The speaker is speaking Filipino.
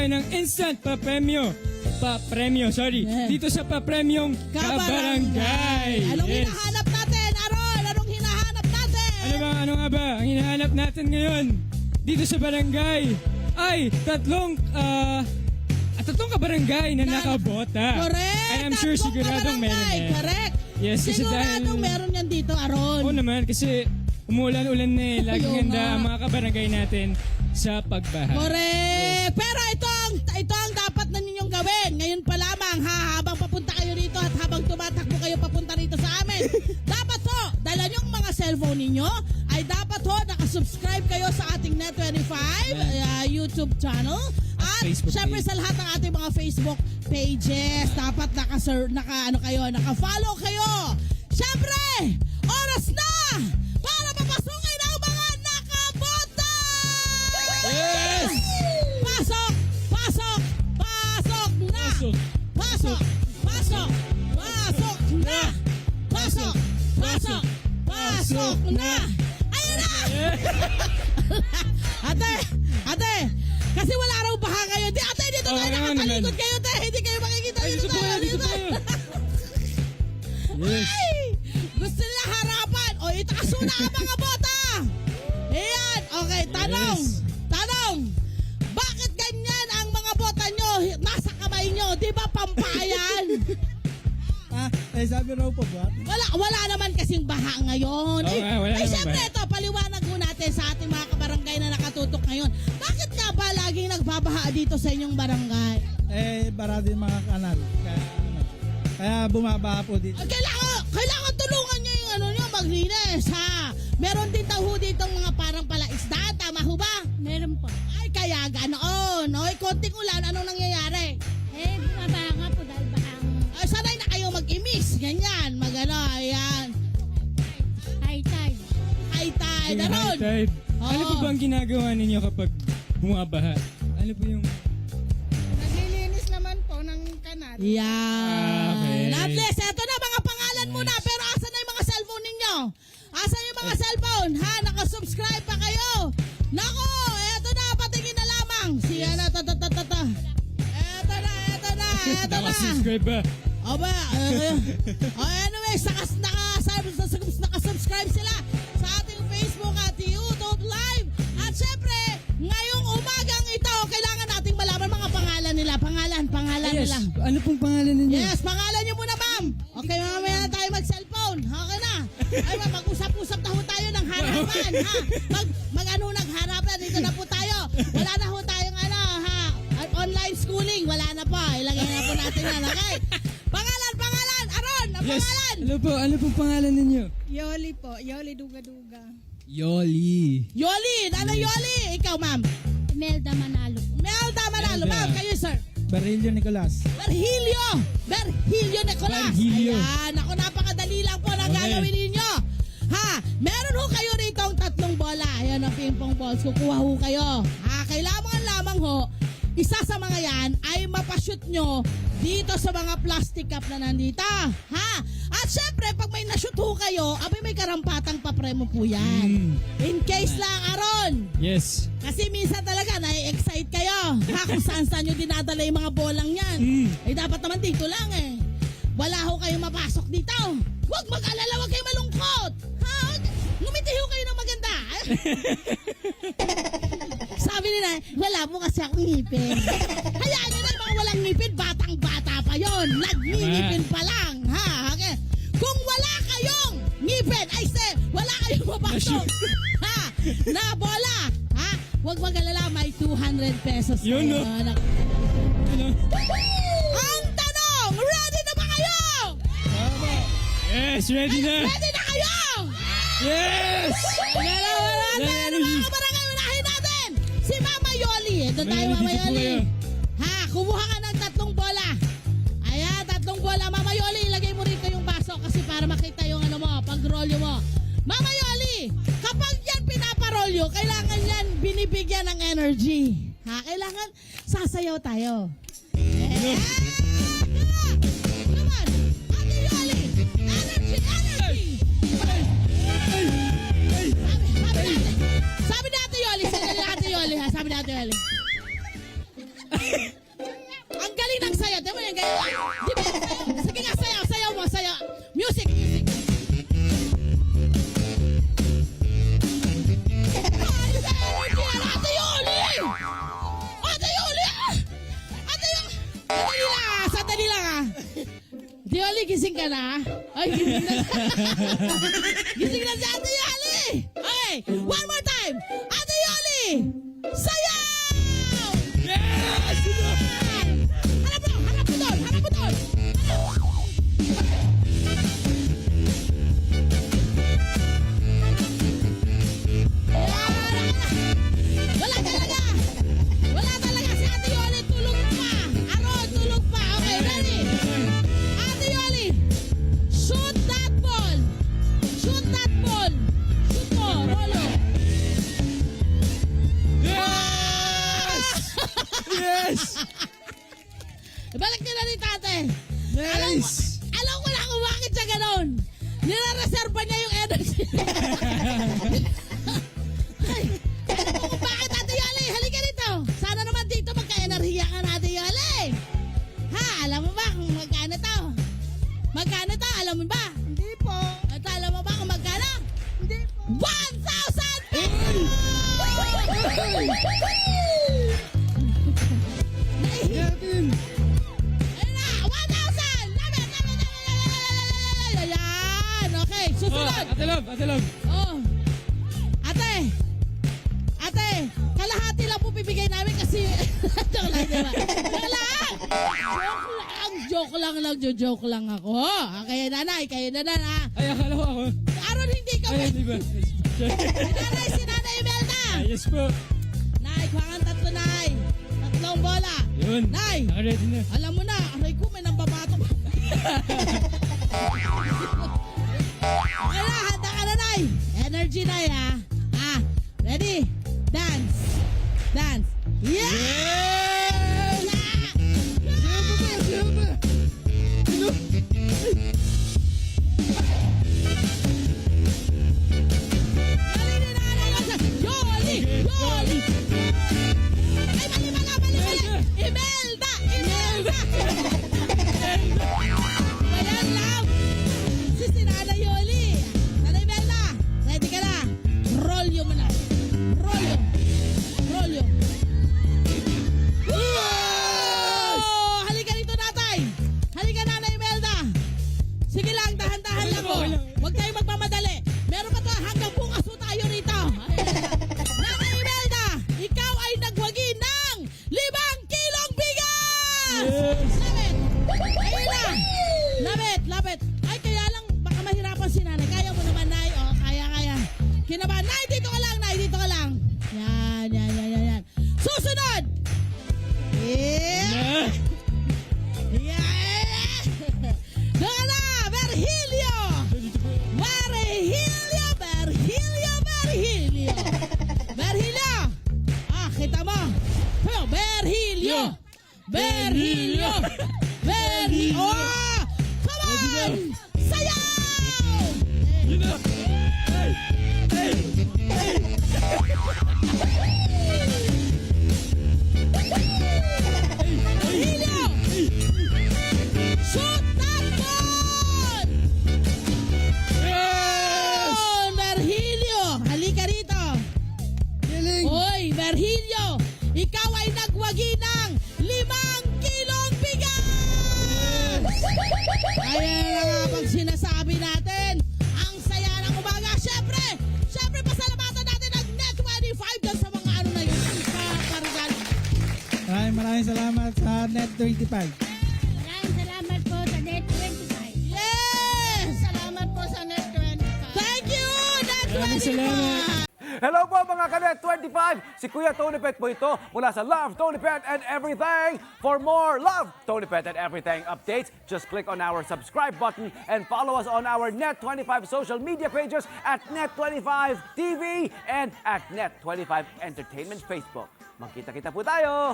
ng instant pa-premyo, sorry. Dito sa pa-premyong Kabarangay. Anong hinahanap natin, Aron? Anong hinahanap natin? Ano nga ba? Ang hinahanap natin ngayon dito sa barangay ay tatlong kabarangay na nakabota. Correct. I am sure siguradong meron yan. Correct. Yes, kasi Siguradong meron yan dito, Aron. Oo naman, kasi umulan-ulan na eh. Laging Oo handa nga. ang mga kabarangay natin sa pagbaha. Correct. Pero ito ang dapat na ninyong gawin. Ngayon pa lamang, habang papunta kayo rito at habang tumatakbo kayo papunta rito sa amin. Dapat ho, dala nyong mga cellphone ninyo, ay dapat ho, nakasubscribe kayo sa ating Net25 YouTube channel. At Facebook syempre page. sa lahat ng ating mga Facebook pages, dapat naka-follow kayo. Syempre, oras na para papasukin ang mga nakabota! Yes! Pasok! Pasok! Pasok na! Pasok! Pasok! Pasok na! Pasok! Pasok! Pasok na! Ayun na! Ate! Kasi wala raw baha ngayon. Ate, dito tayo nakatalikod kayo, te. Hindi kayo makikita dito tayo. Yes. Ay! Gusto nila harapan. O, itaas na ang mga bota. Ayan. Okay, tanong. Yes. Tanong. Bakit ganyan ang mga bota nyo nasa kamay nyo? Di ba pampayan? Sabi raw po ba? Wala naman kasing baha ngayon. Oo nga, wala naman Siyempre baha. ito, paliwanag mo natin sa ating mga kabarangay na nakatutok ngayon. Bakit nga ba laging nagbabaha dito sa inyong barangay? Barado yung mga kanal. Kaya bumabaha po dito. Kailangan tulungan nyo yung nyo, maglinis, ha? Meron din daw ho ditong mga parang palaisda, tama ho ba? Meron po. Ay, kaya ganoon. Oy, konting ulan, anong nangyayari? Bumaba nga po dahil bahang Ay, sanay na kayo mag-imis, ganyan, ayan. high tide. High tide, Yung Aron. high tide. Ano Oo. po ba ang ginagawa ninyo kapag bumabaha? Ano po yung... Naglilinis naman po ng kanal. Yan. Okay. At least, eto na mga pangalan muna. Pero asan na yung mga cellphone ninyo? Asan yung mga cellphone? Ha? Nakasubscribe pa kayo? Nako, eto na. Patingin na lamang. Siya na, Eto na. Nakasubscribe ba? Aba, anyway, nakasubscribe sila sa ating Facebook at YouTube Live. At syempre, ngayong umagang ito, kailangan nating malaman mga pangalan nila. Pangalan Yes. nila. Ano pong pangalan ninyo? Yes, pangalan niyo muna, ma'am. Okay, mamaya na tayo mag-cellphone. Okay na. Ay, ma'am, mag-usap-usap na ho tayo ng harapan, ha? Nagharapan, dito na po tayo. Wala na ho tayong online schooling. Wala na po. Ilagay na po natin yan, okay? Pangalan, Aron, ang Yes. pangalan. Ano pong pangalan ninyo? Yoli po. Yoli Duga-Duga. Yoli. Yoli, Yoli? Ikaw, ma'am. Imelda Manalo po. Melda Manalo, Melda. ma'am. Kayo, sir. Barilio Nicolas. Berhilio Nicolas. Berhilio. Ayan, ako napakadali lang po na Okay. gagawin ninyo. Ha, meron ho kayo rito ang tatlong bola. Ayan ang ping-pong balls. Kukuha ho kayo. Ha, kailangan lamang ho, isa sa mga yan ay mapashoot nyo dito sa mga plastic cup na nandito. Ha? At syempre, pag may nashoot ho kayo, abay may karampatang papremo po yan. In case lang, Aron. Yes. Kasi minsan talaga, nai-excite kayo. Ha, kung saan-saan nyo dinadala yung mga bolang yan. Eh, dapat naman dito lang eh. Wala ho kayong mapasok dito. Huwag mag-alala, huwag kayong malungkot. Ha? Ngumiti ho kayo ng maganda. Sabi nila, wala po kasi akong ngipin. Hayaan nyo na yung mga walang ngipin, batang-bata pa yon. Nagngipin pa lang. Ha? Okay. Kung wala kayong ngipin, ay wala kayong mapasok. Ha? Na bola. Ha? Huwag mag-alala, may 200 pesos. Yun, no? Ano? Ang tanong, ready na ba kayo? Yes, ready na! Ready na kayo? Yes! Wala na mga barangay, unahin natin. Si Mama Yoli. Doon tayo, Mama, Mama dito po Yoli. kayo. Ha, kumuha ka ng tatlong bola. Ayan, tatlong bola. Mama Yoli, ilagay mo rito yung baso kasi para makita yung ano mo, pag-rolyo mo. Mama Yoli, kapag yan pinaparolyo, kailangan yan binibigyan ng energy. Ha, kailangan sasayaw tayo. Come on, Ate Yoli, energy. Sabi ni Ate Yoli, ha? Sabi ni Ate Yoli. Ang galing ng sayo. Di ba yung galing? Di ba? Sige nga, sayo. Sayo mo, sayo. Music, music. Ayos na energy yan, Ate Yoli! Ate Yoli! Ate Yoli! Sandali lang ah. Ate Yoli, gising ka na? Ay, gising na. Gising na si Ate Yoli! Okay, one more time. Ate Yoli! Sayaw! Yes! Harap mo doon! Harap mo doon! Wala talaga! Wala talaga! Si Ate Yoli tulog pa! Aron, tulog pa! Okay, ready? Ate Yoli! Shoot that ball! Shoot that ball! Shoot mo, Rolo! Yes! Yes! Balik nila ni tate! Nice! Alam ko na kung bakit siya ganon. Nire-reserva niya yung energy. Ay, bakit Ate Yoli? Halika dito. Sana naman dito magka-enerhiya ka na Ate Yoli. Ha, alam mo ba kung magkano to? Magkano to? Alam mo ba? Hindi po. At alam mo ba kung magkano? Hindi po. 1,000 pesos! Natin! Ayun na! 1,000! Labit! Ayan! Okay, Oh, susunod! Ate Love, Ate Love. Oh. Ate, kalahati lang po bibigay namin kasi joke lang, diba? Joke lang ako. Kaya nanay, ha? Ay, akala ko ako. Aron hindi ka Ay, di ba? si Nanay Imelda. Yes po. Nay, kuha kang tatlo, Nay. Tatlong bola. Yun. Nay, Naka-ready na. alam mo na, aray ko, may nambabatok. Okay na, handa ka na, Nay. Energy, Nay, ha? Ready? Dance. Yeah! Yes! Sino ba? Sino? Galing ni Nanay Yoli! Yoli! Ay, mali! Imelda! Ayan lang! Si Nanay Yoli! Nanay Imelda! Ready ka na? Roll mo na! Roll yun! Oh! Halika dito, Natay! Halika, Nanay Imelda! Sige lang, dahan-dahan lang po. Huwag tayo magmamadali. Meron pa to hanggang bukas po tayo rito. Nanay Imelda, ikaw ay nagwagi ng 5 kilong bigas! Yes! Lapit! Ayun na! Lapit! Ay, kaya lang, baka mahirapan si Nanay. Kaya mo naman, Nay. O, kaya. Kinabahan. Nay, dito ka lang. Yan. Susunod! Yeah! Doon na! Virgilio! Kita mo! Virgilio! Oh! Come on! Sayaw! Yun na! Hey! Virgilio! Shoot that ball! Yes! Oh, Virgilio! Halika rito! Hoy, Virgilio! Ikaw ay nagwagi ng 5 kilong bigas! Ayan na nga pag sinasabi natin. Ang saya ng umaga. Siyempre, pasalamatan natin ang Net25 dyan sa mga ano na yun. Parigal. Maraming salamat sa Net25. Maraming salamat po sa Net 25. Yes! Salamat po sa Net25. Thank you, Maraming Net25! salamat. Hello po mga Kanet 25! Si Kuya Tony Pet po ito mula sa Love, Tony Pet and Everything. For more Love, Tony Pet and Everything updates, just click on our subscribe button and follow us on our Net25 social media pages at Net25 TV and at Net25 Entertainment Facebook. Magkita-kita po tayo!